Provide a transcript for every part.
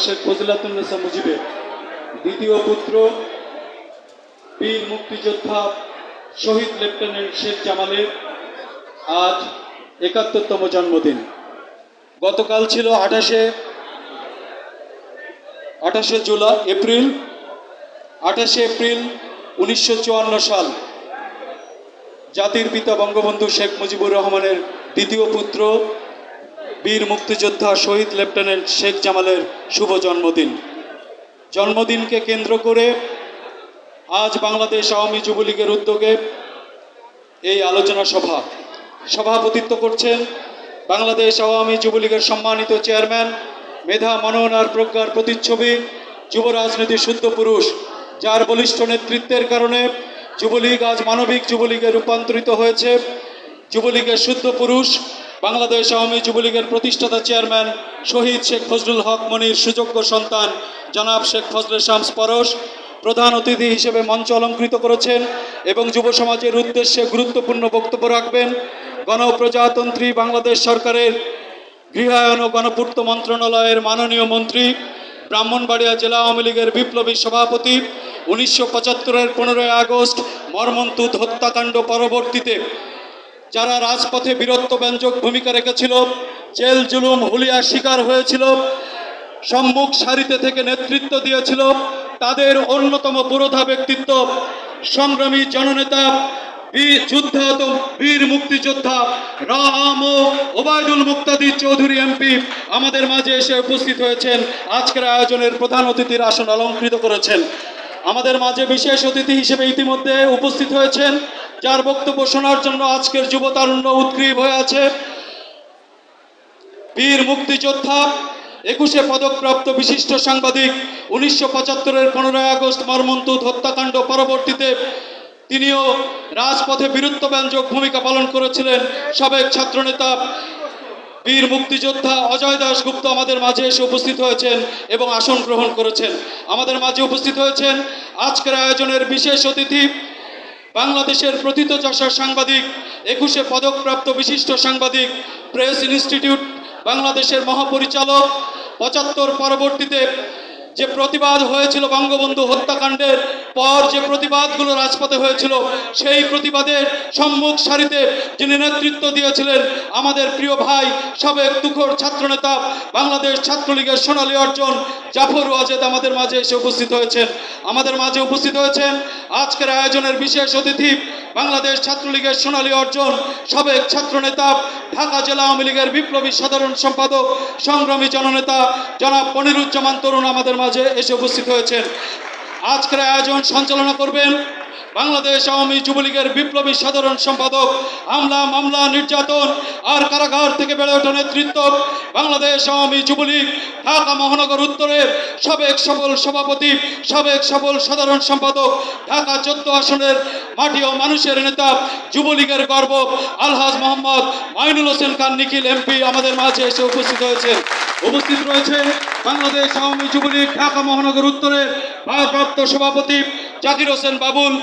শেখ ফজিলাতুন্নেসা মুজিবের দ্বিতীয় পুত্র বীর মুক্তিযোদ্ধা শহীদ লেফটেন্যান্ট শেখ জামালের আজ ৭১তম জন্মদিন। গতকাল ছিল 28 এপ্রিল 1954 সাল। জাতির পিতা বঙ্গবন্ধু শেখ মুজিবুর রহমানের দ্বিতীয় পুত্র বীর মুক্তিযোদ্ধা শহীদ লেফটেন্যান্ট শেখ জামালের শুভ জন্মদিন। জন্মদিনকে কেন্দ্র করে আজ বাংলাদেশ আওয়ামী যুবলীগের উদ্যোগে এই আলোচনা সভা সভাপতিত্ব করছেন বাংলাদেশ আওয়ামী যুবলীগের সম্মানিত চেয়ারম্যান, মেধা, মনন আর প্রজ্ঞার প্রতিচ্ছবি, যুব রাজনীতির শুদ্ধ পুরুষ, যার বলিষ্ঠ নেতৃত্বের কারণে যুবলীগ আজ মানবিক যুবলীগে রূপান্তরিত হয়েছে। যুবলীগের শুদ্ধ পুরুষ, বাংলাদেশ আওয়ামী যুবলীগের প্রতিষ্ঠাতা চেয়ারম্যান শহীদ শেখ ফজলুল হক মনির সুযোগ্য সন্তান জনাব শেখ ফজলে শামস পরশ প্রধান অতিথি হিসেবে মঞ্চ অলঙ্কৃত করেছেন এবং যুব সমাজের উদ্দেশ্যে গুরুত্বপূর্ণ বক্তব্য রাখবেন গণপ্রজাতন্ত্রী বাংলাদেশ সরকারের গৃহায়ন ও গণপূর্ত মন্ত্রণালয়ের মাননীয় মন্ত্রী, ব্রাহ্মণবাড়িয়া জেলা আওয়ামী লীগের বিপ্লবী সভাপতি। 1975-এর 15 আগস্ট মর্মন্তুদ হত্যাকাণ্ড পরবর্তীতে যারা রাজপথে বীরত্বব্যঞ্জক ভূমিকা রেখেছিল, জেল জুলুম হুলিয়া শিকার হয়েছিল, সম্মুখ সারিতে থেকে নেতৃত্ব দিয়েছিল, তাদের অন্যতম পুরোধা ব্যক্তিত্ব সংগ্রামী জননেতা যুদ্ধাহত বীর মুক্তিযোদ্ধা রাম ওবায়দুল মুক্তাদির চৌধুরী এমপি আমাদের মাঝে এসে উপস্থিত হয়েছেন। আজকের আয়োজনের প্রধান অতিথির আসন অলঙ্কৃত করেছেন। আমাদের মাঝে বিশেষ অতিথি হিসেবে ইতিমধ্যে উপস্থিত হয়েছেন, যার বক্তব্য শোনার জন্য আজকের যুব তারুণ্য উদ্গ্রীব হয়ে আছে। বীর মুক্তিযোদ্ধা 21 পদকপ্রাপ্ত বিশিষ্ট সাংবাদিক, 1975-এর 15 আগস্ট মর্মন্তুদ হত্যাকাণ্ড পরবর্তীতে তিনিও রাজপথে বীরত্বব্যঞ্জক ভূমিকা পালন করেছিলেন। সাবেক ছাত্রনেতা বীর মুক্তিযোদ্ধা অজয় দাশগুপ্ত আমাদের মাঝে এসে উপস্থিত হয়েছেন এবং আসন গ্রহণ করেছেন। আমাদের মাঝে উপস্থিত হয়েছেন আজকের আয়োজনের বিশেষ অতিথি, বাংলাদেশের প্রথিতযশা সাংবাদিক, 21 পদকপ্রাপ্ত বিশিষ্ট সাংবাদিক, প্রেস ইনস্টিটিউট বাংলাদেশের মহাপরিচালক। 75 পরবর্তীতে যে প্রতিবাদ হয়েছিল বঙ্গবন্ধু হত্যাকাণ্ডের পর, যে প্রতিবাদগুলো রাজপথে হয়েছিল, সেই প্রতিবাদের সম্মুখ সারিতে যিনি নেতৃত্ব দিয়েছিলেন আমাদের প্রিয় ভাই, সাবেক তুখোড় ছাত্রনেতা, বাংলাদেশ ছাত্রলীগের সোনালী অর্জন জাফর ওয়াজেদ আমাদের মাঝে এসে উপস্থিত হয়েছেন। আমাদের মাঝে উপস্থিত হয়েছেন আজকের আয়োজনের বিশেষ অতিথি, বাংলাদেশ ছাত্রলীগের সোনালী অর্জন সাবেক ছাত্রনেতা, ঢাকা জেলা আওয়ামী লীগের বিপ্লবী সাধারণ সম্পাদক, সংগ্রামী জননেতা জনাব মনিরুজ্জামান তরুণ আমাদের মাঝে এসে উপস্থিত হয়েছেন। আজকের আয়োজন সঞ্চালনা করবেন বাংলাদেশ আওয়ামী যুবলীগের বিপ্লবী সাধারণ সম্পাদক, হামলা, মামলা, নির্যাতন আর কারাগার থেকে বেড়ে ওঠা নেতৃত্ব বাংলাদেশ আওয়ামী যুবলীগ ঢাকা মহানগর উত্তরের সাবেক সফল সভাপতি, সাবেক সফল সাধারণ সম্পাদক, ঢাকা 14 আসনের মাটি ও মানুষের নেতা, যুবলীগের গর্ব আলহাজ মোহাম্মদ মাইনুল হোসেন খান নিখিল এমপি আমাদের মাঝে এসে উপস্থিত হয়েছেন। উপস্থিত রয়েছেন বাংলাদেশ আওয়ামী যুবলীগ ঢাকা মহানগর উত্তরের ভারপ্রাপ্ত সভাপতি জাকির হোসেন বাবুল,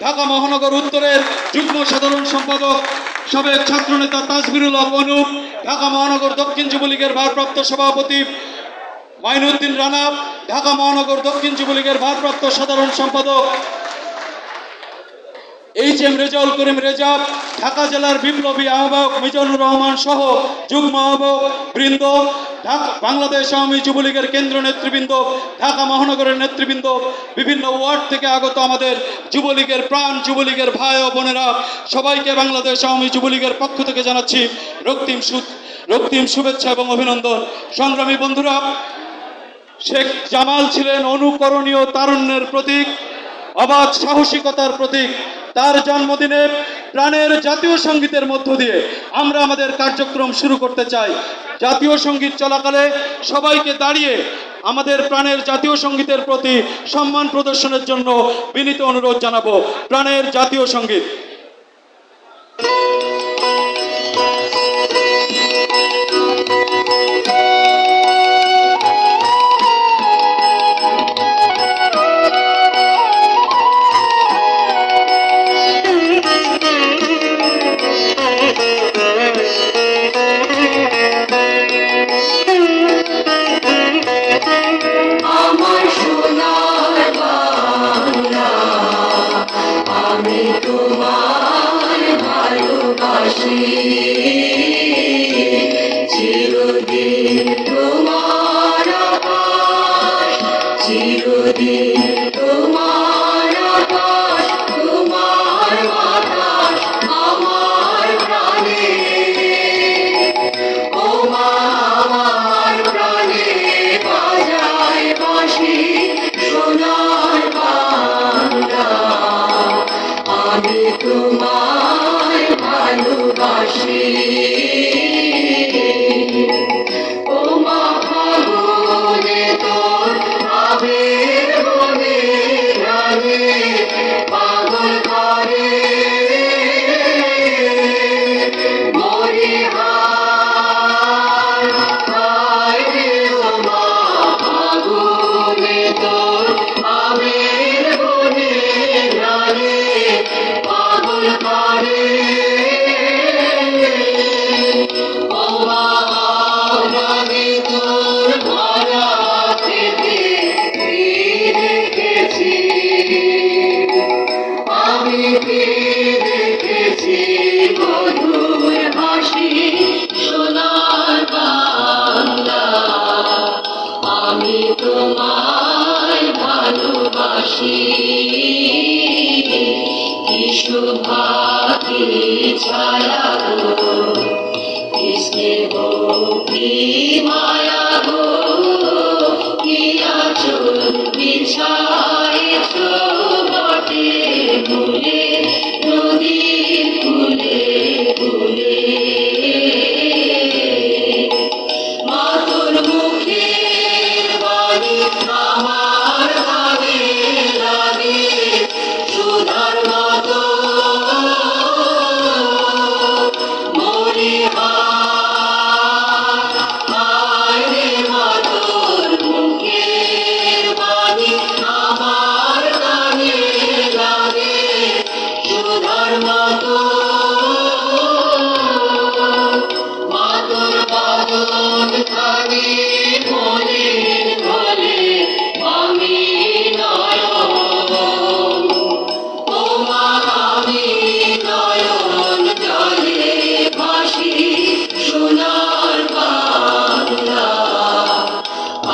ঢাকা মহানগর উত্তরের যুগ্ম সাধারণ সম্পাদক, সাবেক ছাত্রনেতা তাজবিরুল হক অনুপ, ঢাকা মহানগর দক্ষিণ যুবলীগের ভারপ্রাপ্ত সভাপতি মাইনুদ্দিন রানা, ঢাকা মহানগর দক্ষিণ যুবলীগের ভারপ্রাপ্ত সাধারণ সম্পাদক HM রেজাউল করিম রেজা, ঢাকা জেলার বিপ্লবী আহ্বায়ক মিজানুর রহমান সহ যুগ্ম আহ্বায়ক বৃন্দ, বাংলাদেশ আওয়ামী যুবলীগের কেন্দ্র নেতৃবৃন্দ, ঢাকা মহানগরের নেতৃবৃন্দ, বিভিন্ন ওয়ার্ড থেকে আগত আমাদের যুবলীগের প্রাণ, যুবলীগের ভাই ও বোনেরা, সবাইকে বাংলাদেশ আওয়ামী যুবলীগের পক্ষ থেকে জানাচ্ছি রক্তিম শুভেচ্ছা এবং অভিনন্দন। সংগ্রামী বন্ধুরা, শেখ জামাল ছিলেন অনুকরণীয় তারুণ্যের প্রতীক, অবাধ সাহসিকতার প্রতীক। তার জন্মদিনে প্রাণের জাতীয় সঙ্গীতের মধ্য দিয়ে আমরা আমাদের কার্যক্রম শুরু করতে চাই। জাতীয় সঙ্গীত চলাকালে সবাইকে দাঁড়িয়ে আমাদের প্রাণের জাতীয় সঙ্গীতের প্রতি সম্মান প্রদর্শনের জন্য বিনীত অনুরোধ জানাবো। প্রাণের জাতীয় সঙ্গীত। নদী তোমার আকাশ তোমার বাতাস আমার প্রাণে ও মা আমার প্রাণে বাজায় বাঁশি সোনার বাংলা আমি তোমায় ভালোবাসি ও মা ফাগুনে তোর আবির বনে রানে পাগল করে মরি হায় হায় রে ও মা ফাগুনে তোর আবির বনে রানে পাগল করে ও মা আমি তোর ভরা খেতে দেখেছি আমি দেখেছি মধুর হাসি সোনার বাংলা আমি তোমায় ভালোবাসি কি শোভা কি ছায়া গো কি স্নেহ কি মায়া গো কি আঁচল বিছায়েছ বটে ফুলে নদীর ফুলে ফুলে মা তোর মুখের বাণী আমার গানে লাগে সুধার মতো মরি হায় রে মা তোর মুখের বাণী আমার গানে লাগে সুধার মতো মা তোর বাদন খানি মনের ঘরে আমি নয়ন ও মা আমি নয়ন জলে ভাসি সোনার বাংলা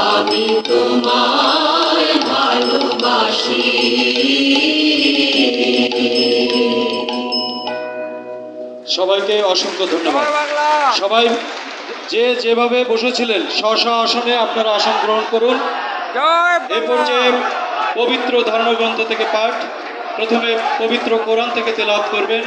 আমি তোমায় ভালোবাসি সবাইকে অসংখ্য ধন্যবাদ। সবাই যে যেভাবে বসেছিলেন স্ব স্ব আসনে আপনারা আসন গ্রহণ করুন। এ পর্যায়ে পবিত্র ধর্মগ্রন্থ থেকে পাঠ, প্রথমে পবিত্র কোরআন থেকে তেলাওয়াত করবেন।